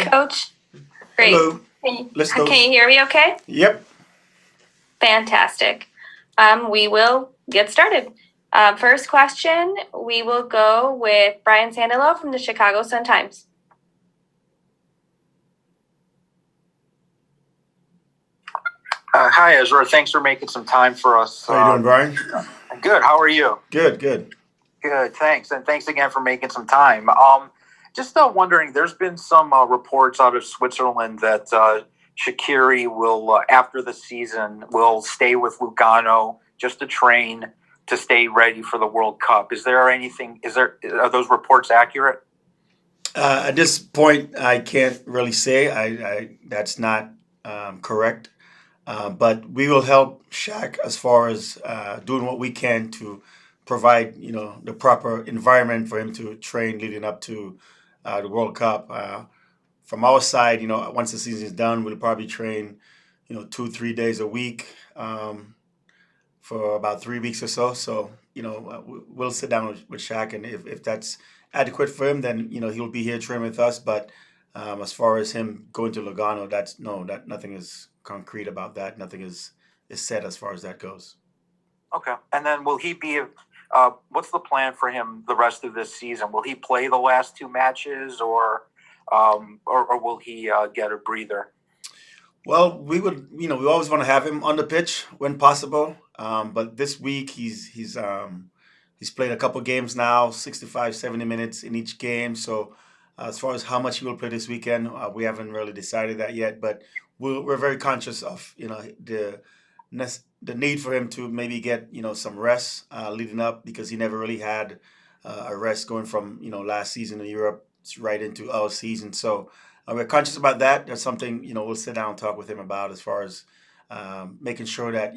Coach? Great. Hello. Can you hear me okay? Yep. Fantastic. We will get started. First question, we will go with Brian Sandalo from the Chicago Sun-Times. Hi, Ezra. Thanks for making some time for us. How you doing, Brian? Good. How are you? Good. Good. Thanks. And thanks again for making some time. Just wondering, there's been some reports out of Switzerland that Shaqiri will, after the season, will stay with Lugano just to train to stay ready for the World Cup. Are those reports accurate? At this point, I can't really say. I that's not correct. But we will help Shaq as far as doing what we can to provide, the proper environment for him to train leading up to the World Cup. From our side, once the season is done, we'll probably train, 2-3 days a week for about 3 weeks or so. So, we'll sit down with Shaq, and if that's adequate for him, then he'll be here training with us. But as far as him going to Lugano, that nothing is concrete about that. Nothing is set as far as that goes. Okay. And then will he be? What's the plan for him the rest of this season? Will he play the last two matches, or will he get a breather? Well, we would, we always want to have him on the pitch when possible. But this week he's played a couple games now, 65, 70 minutes in each game. So as far as how much he will play this weekend, we haven't really decided that yet. But we're very conscious of the need for him to maybe get some rest leading up, because he never really had a rest going from last season in Europe right into our season. So we're conscious about that. That's something we'll sit down and talk with him about, as far as making sure that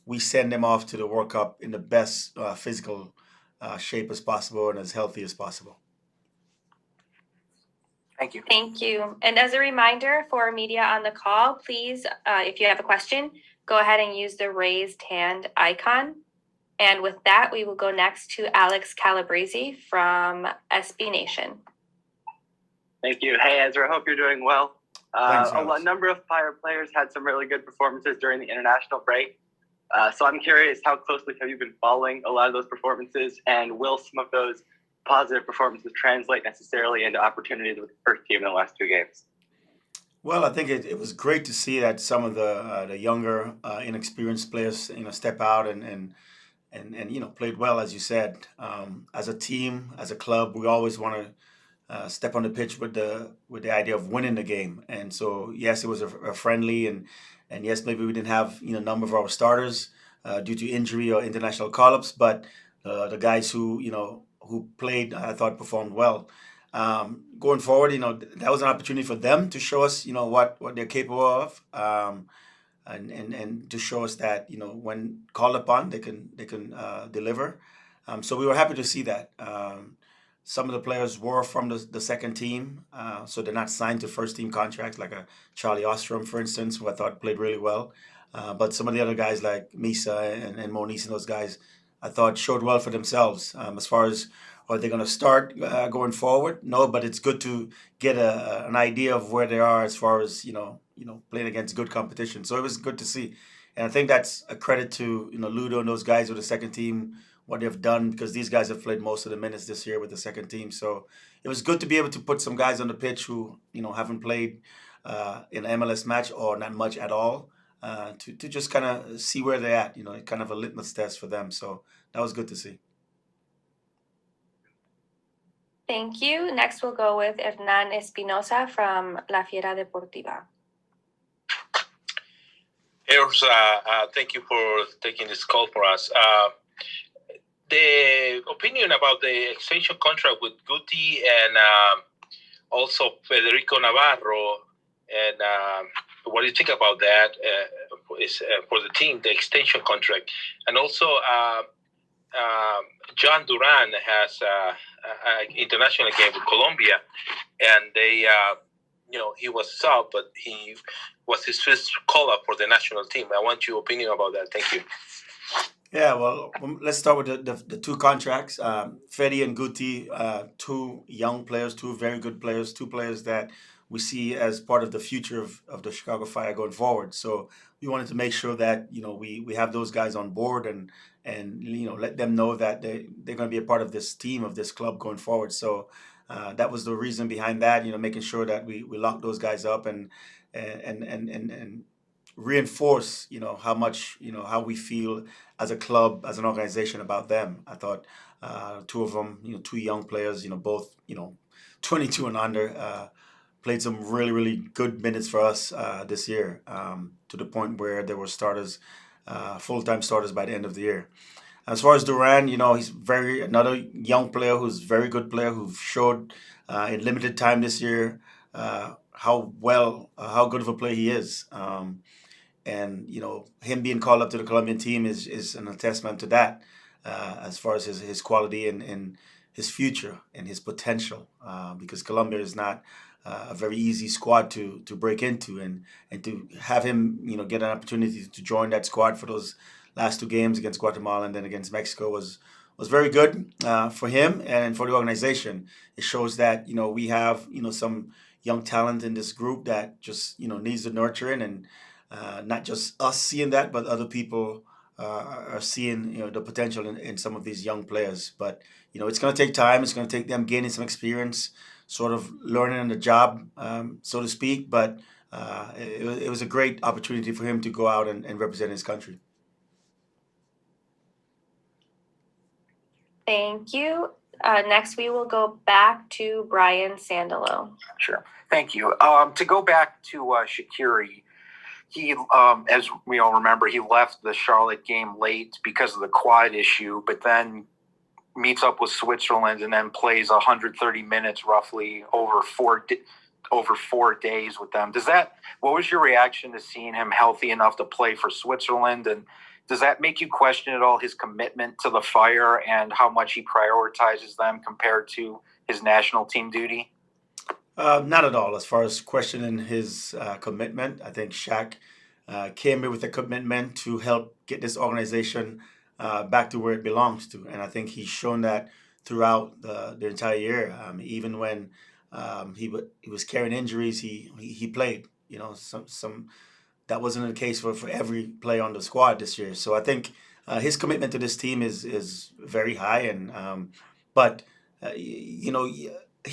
we send him off to the World Cup in the best physical shape as possible and as healthy as possible. Thank you. Thank you. And as a reminder for media on the call, please, if you have a question, go ahead and use the raised hand icon. And with that, we will go next to Alex Calabrese from SB Nation. Thank you. Hey, Ezra. Hope you're doing well. Thanks, a number of Fire players had some really good performances during the international break. So I'm curious, how closely have you been following a lot of those performances, and will some of those positive performances translate necessarily into opportunities with the first team in the last two games? Well, I think it was great to see that some of the younger, inexperienced players, step out and played well, as you said. As a team, as a club, we always want to step on the pitch with the idea of winning the game. And so, yes, it was a friendly, and yes, maybe we didn't have a number of our starters due to injury or international call-ups, but the guys who played, I thought, performed well. Going forward, that was an opportunity for them to show us, what they're capable of, and to show us that, when called upon, they can deliver. So we were happy to see that. Some of the players were from the second team, so they're not signed to first team contracts, like a Charlie Ostrom, for instance, who I thought played really well. But some of the other guys like Misa and Moniz and those guys, I thought showed well for themselves. As far as are they going to start going forward? No, but it's good to get an idea of where they are as far as playing against good competition. So it was good to see, and I think that's a credit to Ludo and those guys with the second team, what they've done, because these guys have played most of the minutes this year with the second team. So it was good to be able to put some guys on the pitch who haven't played in an MLS match or not much at all, to just kind of see where they're at. Kind of a litmus test for them. So that was good to see. Thank you. Next, we'll go with Hernan Espinosa from La Fiera Deportiva. Thank you for taking this call for us. The opinion about the extension contract with Guti and also Federico Navarro, and what do you think about that is for the team, the extension contract? And also John Duran has an international game with Colombia, and they, he was sub, but he was his first call-up for the national team. I want your opinion about that. Thank you. Yeah, well, let's start with the two contracts. Fede and Guti, two young players, two very good players, two players that we see as part of the future of the Chicago Fire going forward. So we wanted to make sure that we have those guys on board and let them know that they're going to be a part of this team, of this club going forward. So that was the reason behind that. Making sure that we lock those guys up and reinforce how much how we feel as a club, as an organization, about them. I thought two of them, two young players, both 22 and under, played some really really good minutes for us this year, to the point where they were starters, full-time starters by the end of the year. As far as Duran, he's another young player who's a very good player who showed in limited time this year how good of a player he is. And him being called up to the Colombian team is an testament to that, as far as his quality and his future and his potential, because Colombia is not a very easy squad to break into, and to have him get an opportunity to join that squad for those last two games against Guatemala and then against Mexico was very good for him and for the organization. It shows that we have some young talent in this group that just needs the nurturing, and not just us seeing that, but other people are seeing the potential in some of these young players. But it's going to take time. It's going to take them gaining some experience, sort of learning on the job, so to speak. But it was a great opportunity for him to go out and represent his country. Thank you. Next, we will go back to Brian Sandalo. Sure. Thank you. To go back to Shaqiri, he, as we all remember, he left the Charlotte game late because of the quad issue, but then meets up with Switzerland and then plays 130 minutes roughly over 4 days with them. What was your reaction to seeing him healthy enough to play for Switzerland? And does that make you question at all his commitment to the Fire and how much he prioritizes them compared to his national team duty? Not at all. As far as questioning his commitment, I think Shaq came in with a commitment to help get this organization back to where it belongs to, and I think he's shown that throughout the entire year. Even when he was carrying injuries, he played. Some that wasn't the case for every player on the squad this year. So I think his commitment to this team is very high, and but he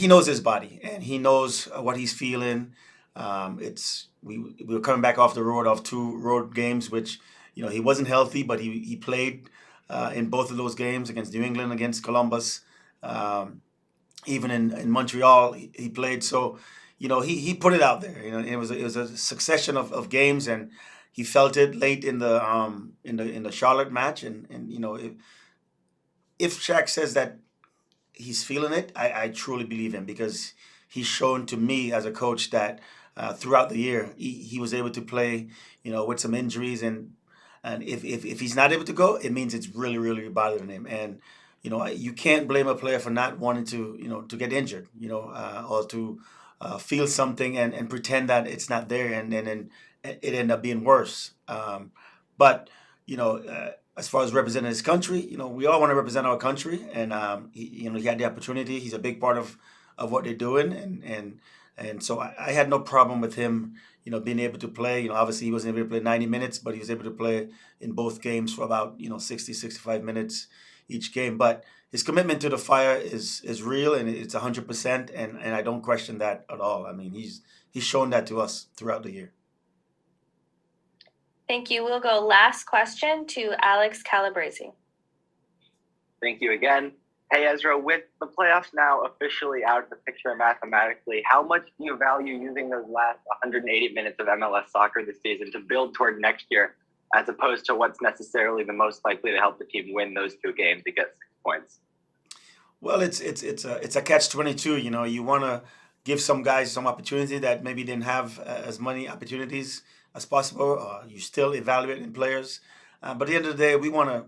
knows his body and he knows what he's feeling. We were coming back off the road of 2 road games, which he wasn't healthy, but he played in both of those games against New England, against Columbus, even in Montreal he played. So he put it out there. It was a succession of games, and he felt it late in the Charlotte match. And if Shaq says that he's feeling it, I truly believe him, because he's shown to me as a coach that throughout the year he was able to play with some injuries, and if he's not able to go, it means it's really really bothering him. And you can't blame a player for not wanting to get injured, or to feel something and pretend that it's not there, and then it ended up being worse. But as far as representing his country, we all want to represent our country, and he had the opportunity. He's a big part of what they're doing, and so I had no problem with him, being able to play. Obviously he wasn't able to play 90 minutes, but he was able to play in both games for about 60, 65 minutes each game. But his commitment to the Fire is real, and it's 100%, and I don't question that at all. I mean, he's shown that to us throughout the year. Thank you. We'll go last question to Alex Calabrese. Thank you again. Hey, Ezra, with the playoffs now officially out of the picture mathematically, how much do you value using those last 180 minutes of MLS soccer this season to build toward next year, as opposed to what's necessarily the most likely to help the team win those 2 games to get 6 points? Well, it's a catch-22. You want to give some guys some opportunity that maybe didn't have as many opportunities as possible. You still evaluating players, but at the end of the day, we want to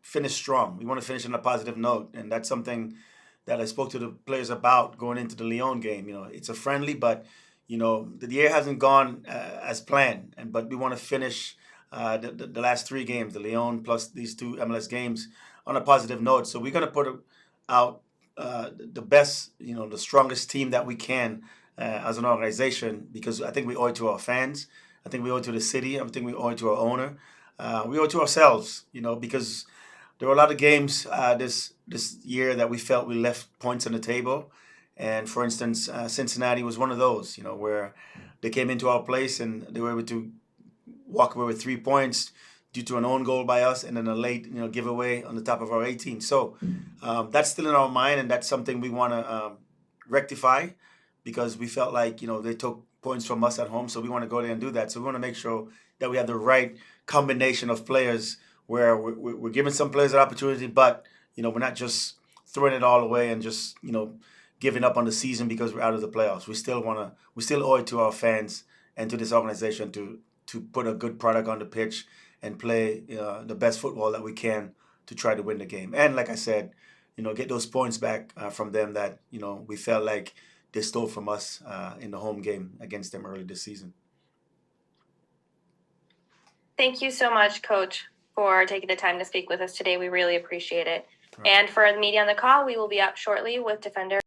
finish strong. We want to finish on a positive note, and that's something that I spoke to the players about going into the Lyon game. It's a friendly, but the year hasn't gone as planned, but we want to finish the last 3 games, the Lyon plus these 2 MLS games, on a positive note. So we're going to put out the best, the strongest team that we can as an organization, because I think we owe it to our fans. I think we owe it to the city. I think we owe it to our owner. We owe it to ourselves, because there were a lot of games this year that we felt we left points on the table. And for instance, Cincinnati was one of those, where they came into our place and they were able to walk away with 3 points due to an own goal by us and then a late, giveaway on the top of our 18. So that's still in our mind, and that's something we want to rectify, because we felt like, they took points from us at home. So we want to go there and do that. So we want to make sure that we have the right combination of players, where we're giving some players an opportunity, but, we're not just throwing it all away and just, giving up on the season because we're out of the playoffs. We still owe it to our fans and to this organization to put a good product on the pitch and play the best football that we can to try to win the game. And like I said, get those points back from them that, we felt like they stole from us in the home game against them early this season. Thank you so much, Coach, for taking the time to speak with us today. We really appreciate it. Right. And for the media on the call, we will be up shortly with defender